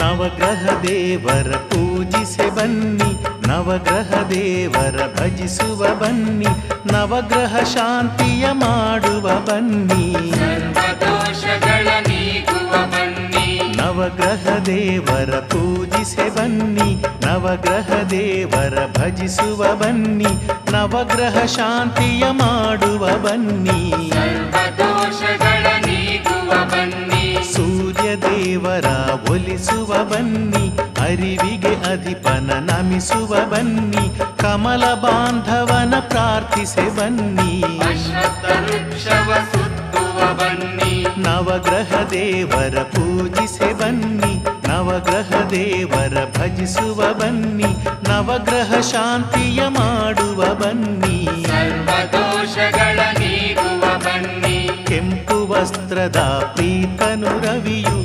ನವಗ್ರಹ ದೇವರ ಪೂಜಿಸೆ ಬನ್ನಿ, ನವಗ್ರಹ ದೇವರ ಭಜಿಸುವ ಬನ್ನಿ, ನವಗ್ರಹ ಶಾಂತಿಯ ಮಾಡುವ ಬನ್ನಿ, ಸರ್ವದೋಷಗಳ ನೀಗುವ ಬನ್ನಿ. ನವಗ್ರಹ ದೇವರ ಪೂಜಿಸೆ ಬನ್ನಿ, ನವಗ್ರಹ ದೇವರ ಭಜಿಸುವ ಬನ್ನಿ, ನವಗ್ರಹ ಶಾಂತಿಯ ಮಾಡುವ ಬನ್ನಿ, ಸರ್ವದೋಷಗಳ ನೀಗುವ ಬನ್ನಿ. ಸೂರ್ಯ ದೇವರ ಒಲಿಸುವ ಬನ್ನಿ, ಅರಿವಿಗೆ ಅಧಿಪನ ನಮಿಸುವ ಬನ್ನಿ, ಕಮಲ ಬಾಂಧವನ ಪ್ರಾರ್ಥಿಸೆ ಬನ್ನಿ, ಅಶ್ವತ್ಥ ವೃಕ್ಷವ ಸುತ್ತುವ ಬನ್ನಿ. ನವಗ್ರಹ ದೇವರ ಪೂಜಿಸೆ ಬನ್ನಿ, ನವಗ್ರಹ ದೇವರ ಭಜಿಸುವ ಬನ್ನಿ, ನವಗ್ರಹ ಶಾಂತಿಯ ಮಾಡುವ ಬನ್ನಿ, ಸರ್ವದೋಷಗಳ ನೀಗುವ ಬನ್ನಿ. ಕೆಂಪು ವಸ್ತ್ರದ ಪ್ರೀತನು ರವಿಯು